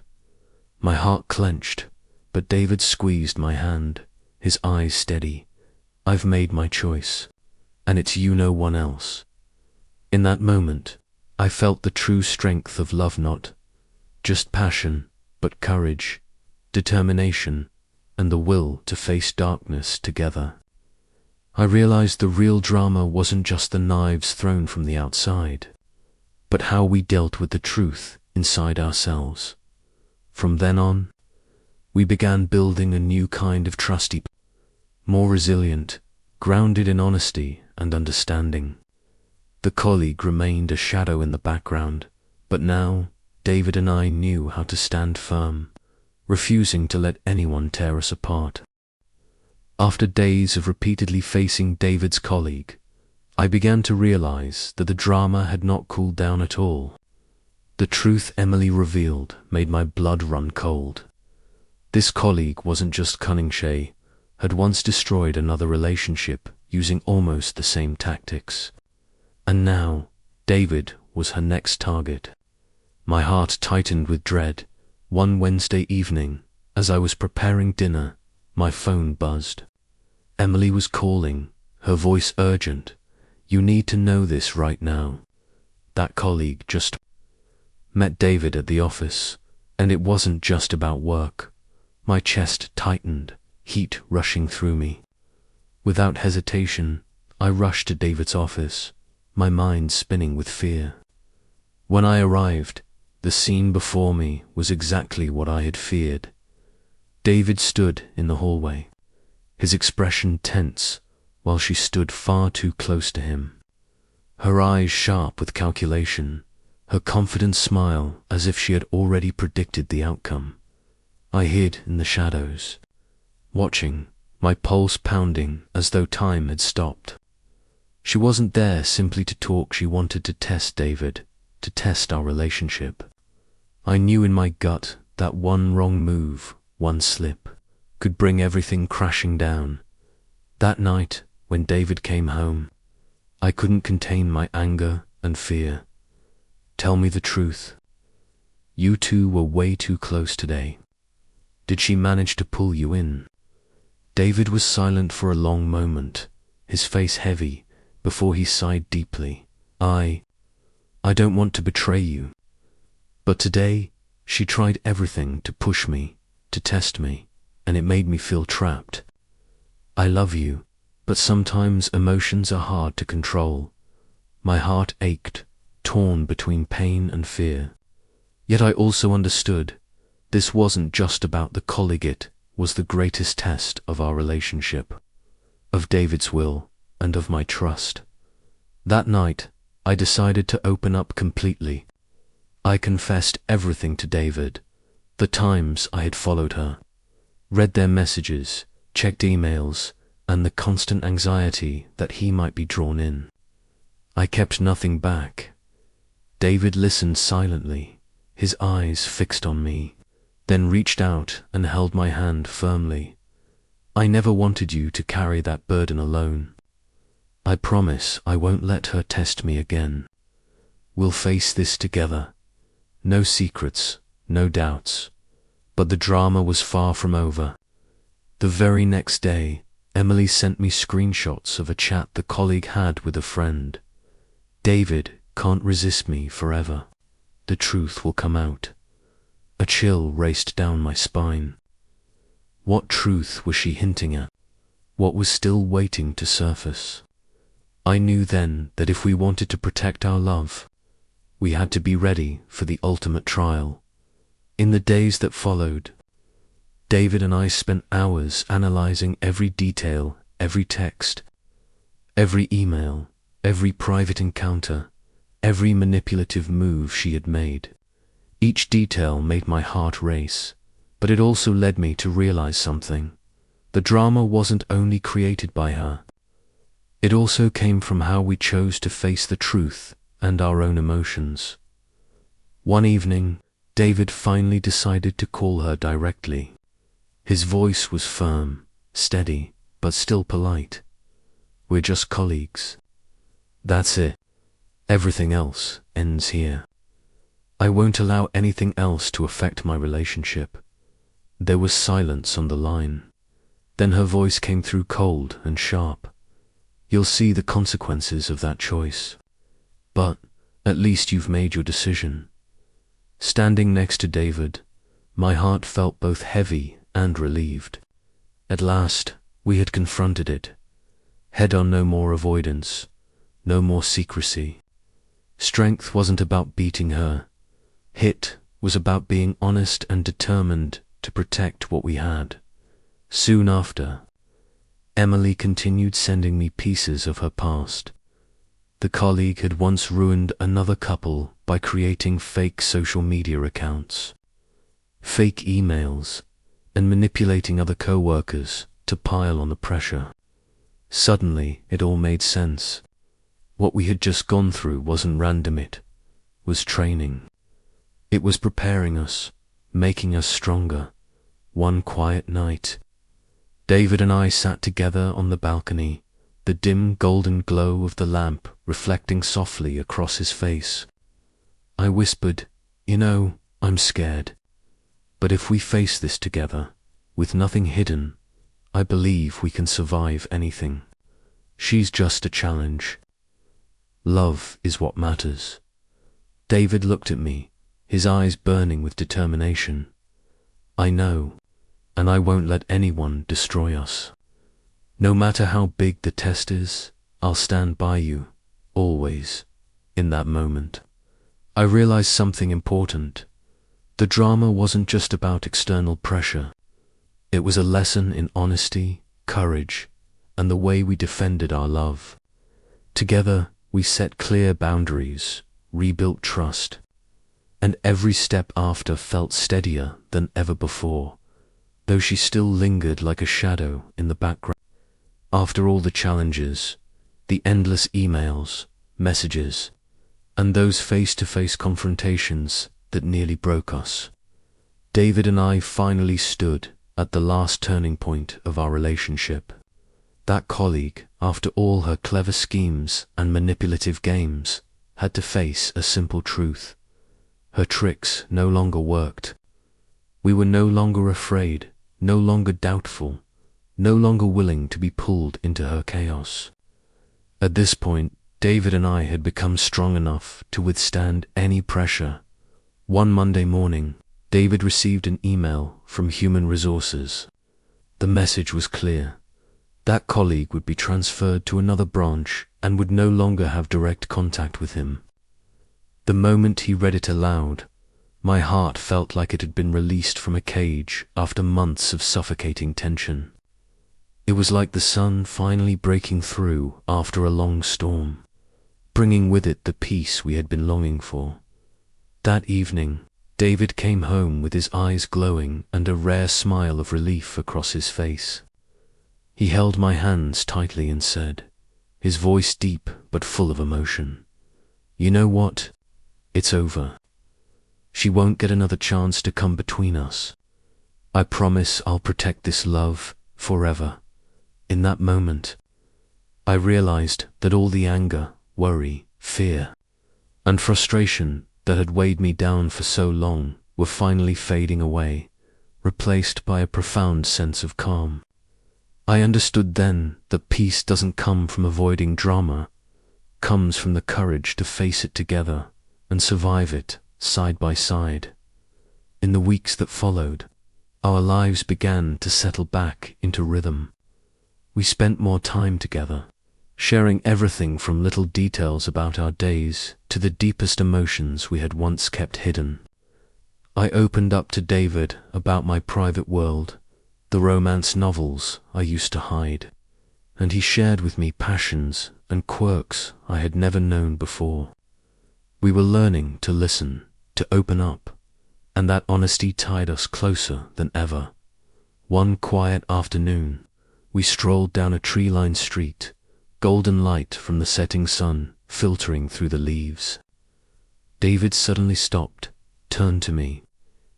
My heart clenched, but David squeezed my hand, his eyes steady. "I've made my choice, and it's you, no one else." In that moment, I felt the true strength of love, not just passion, but courage, determination, and the will to face darkness together. I realized the real drama wasn't just the knives thrown from the outside, but how we dealt with the truth inside ourselves. From then on, we began building a new kind of trust, more resilient, grounded in honesty and understanding. The colleague remained a shadow in the background, but now David and I knew how to stand firm, refusing to let anyone tear us apart. After days of repeatedly facing David's colleague, I began to realize that the drama had not cooled down at all. The truth Emily revealed made my blood run cold. This colleague wasn't just cunning. She had once destroyed another relationship using almost the same tactics. And now, David was her next target. My heart tightened with dread. One Wednesday evening, as I was preparing dinner, my phone buzzed. Emily was calling, her voice urgent. "You need to know this right now. That colleague just met David at the office, and it wasn't just about work." My chest tightened, heat rushing through me. Without hesitation, I rushed to David's office, my mind spinning with fear. When I arrived, the scene before me was exactly what I had feared. David stood in the hallway, his expression tense, while she stood far too close to him. Her eyes sharp with calculation, her confident smile as if she had already predicted the outcome. I hid in the shadows, watching, my pulse pounding as though time had stopped. She wasn't there simply to talk. She wanted to test David, to test our relationship. I knew in my gut that one wrong move, one slip, could bring everything crashing down. That night, when David came home, I couldn't contain my anger and fear. "Tell me the truth. You two were way too close today. Did she manage to pull you in?" David was silent for a long moment, his face heavy, before he sighed deeply. I don't want to betray you. But today, she tried everything to push me, to test me, and it made me feel trapped. I love you, but sometimes emotions are hard to control. My heart ached, torn between pain and fear. Yet I also understood, this wasn't just about the colleague. It was the greatest test of our relationship, of David's will, and of my trust. That night, I decided to open up completely. I confessed everything to David, the times I had followed her, read their messages, checked emails, and the constant anxiety that he might be drawn in. I kept nothing back. David listened silently, his eyes fixed on me, then reached out and held my hand firmly. "I never wanted you to carry that burden alone. I promise I won't let her test me again. We'll face this together. No secrets, no doubts." But the drama was far from over. The very next day, Emily sent me screenshots of a chat the colleague had with a friend. "David can't resist me forever. The truth will come out." A chill raced down my spine. What truth was she hinting at? What was still waiting to surface? I knew then that if we wanted to protect our love, we had to be ready for the ultimate trial. In the days that followed, David and I spent hours analyzing every detail, every text, every email, every private encounter, every manipulative move she had made. Each detail made my heart race, but it also led me to realize something. The drama wasn't only created by her. It also came from how we chose to face the truth and our own emotions. One evening, David finally decided to call her directly. His voice was firm, steady, but still polite. "We're just colleagues. That's it. Everything else ends here. I won't allow anything else to affect my relationship." There was silence on the line. Then her voice came through cold and sharp. "You'll see the consequences of that choice. But at least you've made your decision." Standing next to David, my heart felt both heavy and relieved. At last, we had confronted it. Head on, no more avoidance, no more secrecy. Strength wasn't about beating her. It was about being honest and determined to protect what we had. Soon after, Emily continued sending me pieces of her past. The colleague had once ruined another couple by creating fake social media accounts, fake emails, and manipulating other co-workers to pile on the pressure. Suddenly, it all made sense. What we had just gone through wasn't random, it was training. It was preparing us, making us stronger. One quiet night, David and I sat together on the balcony, the dim golden glow of the lamp reflecting softly across his face. I whispered, "You know, I'm scared. But if we face this together, with nothing hidden, I believe we can survive anything. She's just a challenge. Love is what matters." David looked at me, his eyes burning with determination. "I know, and I won't let anyone destroy us. No matter how big the test is, I'll stand by you, always." In that moment, I realized something important. The drama wasn't just about external pressure. It was a lesson in honesty, courage, and the way we defended our love. Together, we set clear boundaries, rebuilt trust, and every step after felt steadier than ever before, though she still lingered like a shadow in the background. After all the challenges, the endless emails, messages, and those face-to-face confrontations that nearly broke us, David and I finally stood at the last turning point of our relationship. That colleague, after all her clever schemes and manipulative games, had to face a simple truth. Her tricks no longer worked. We were no longer afraid, no longer doubtful, no longer willing to be pulled into her chaos. At this point, David and I had become strong enough to withstand any pressure. One Monday morning, David received an email from Human Resources. The message was clear. That colleague would be transferred to another branch and would no longer have direct contact with him. The moment he read it aloud, my heart felt like it had been released from a cage after months of suffocating tension. It was like the sun finally breaking through after a long storm, bringing with it the peace we had been longing for. That evening, David came home with his eyes glowing and a rare smile of relief across his face. He held my hands tightly and said, his voice deep but full of emotion, "You know what? It's over. She won't get another chance to come between us. I promise I'll protect this love forever." In that moment, I realized that all the anger, worry, fear, and frustration that had weighed me down for so long were finally fading away, replaced by a profound sense of calm. I understood then that peace doesn't come from avoiding drama, comes from the courage to face it together and survive it side by side. In the weeks that followed, our lives began to settle back into rhythm. We spent more time together, sharing everything from little details about our days to the deepest emotions we had once kept hidden. I opened up to David about my private world, the romance novels I used to hide, and he shared with me passions and quirks I had never known before. We were learning to listen, to open up, and that honesty tied us closer than ever. One quiet afternoon, we strolled down a tree-lined street, golden light from the setting sun filtering through the leaves. David suddenly stopped, turned to me,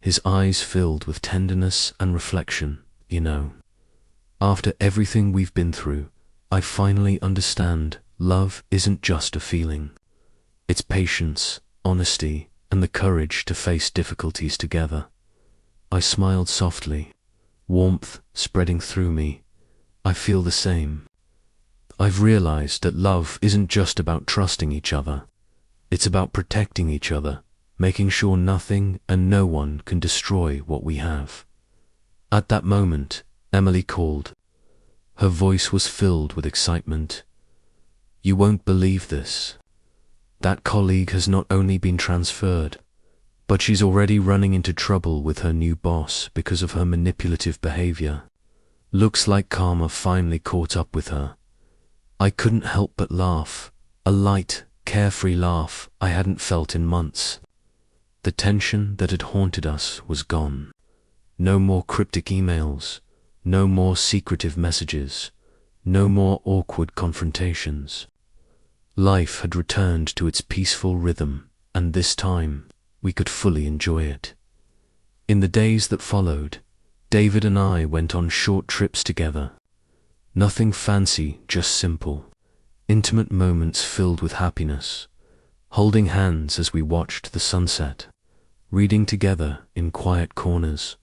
his eyes filled with tenderness and reflection. "You know, after everything we've been through, I finally understand love isn't just a feeling. It's patience, honesty, and the courage to face difficulties together." I smiled softly, warmth spreading through me. "I feel the same. I've realized that love isn't just about trusting each other. It's about protecting each other, making sure nothing and no one can destroy what we have." At that moment, Emily called. Her voice was filled with excitement. "You won't believe this. That colleague has not only been transferred, but she's already running into trouble with her new boss because of her manipulative behavior. Looks like karma finally caught up with her." I couldn't help but laugh. A light, carefree laugh I hadn't felt in months. The tension that had haunted us was gone. No more cryptic emails, no more secretive messages, no more awkward confrontations. Life had returned to its peaceful rhythm, and this time we could fully enjoy it. In the days that followed, David and I went on short trips together. Nothing fancy, just simple, intimate moments filled with happiness, holding hands as we watched the sunset, reading together in quiet corners,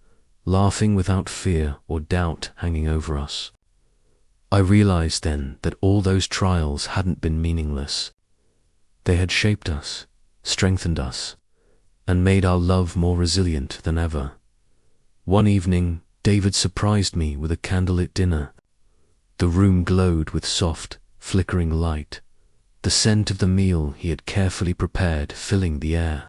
laughing without fear or doubt hanging over us. I realized then that all those trials hadn't been meaningless. They had shaped us, strengthened us, and made our love more resilient than ever. One evening, David surprised me with a candlelit dinner. The room glowed with soft, flickering light, the scent of the meal he had carefully prepared filling the air.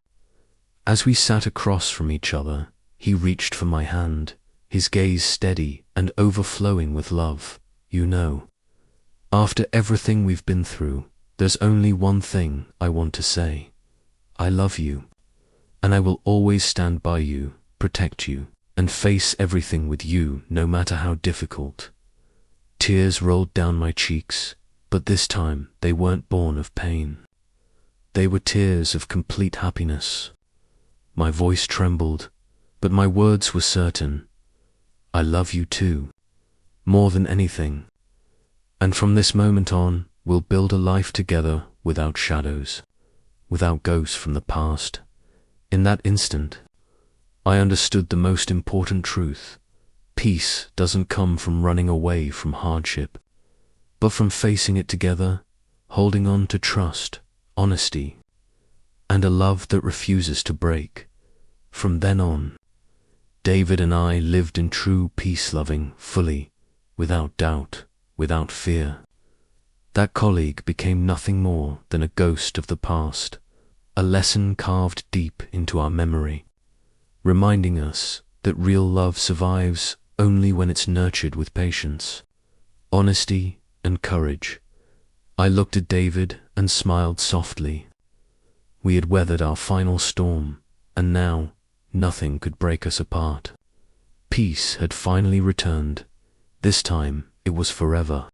As we sat across from each other, he reached for my hand, his gaze steady and overflowing with love. You know, after everything we've been through, there's only one thing I want to say. I love you, and I will always stand by you, protect you, and face everything with you, no matter how difficult. Tears rolled down my cheeks, but this time they weren't born of pain. They were tears of complete happiness. My voice trembled, but my words were certain. I love you too, more than anything. And from this moment on, we'll build a life together without shadows, without ghosts from the past. In that instant, I understood the most important truth. Peace doesn't come from running away from hardship, but from facing it together, holding on to trust, honesty, and a love that refuses to break. From then on, David and I lived in true peace-loving, fully, without doubt, without fear. That colleague became nothing more than a ghost of the past, a lesson carved deep into our memory, reminding us that real love survives only when it's nurtured with patience, honesty, and courage. I looked at David and smiled softly. We had weathered our final storm, and now nothing could break us apart. Peace had finally returned. This time it was forever.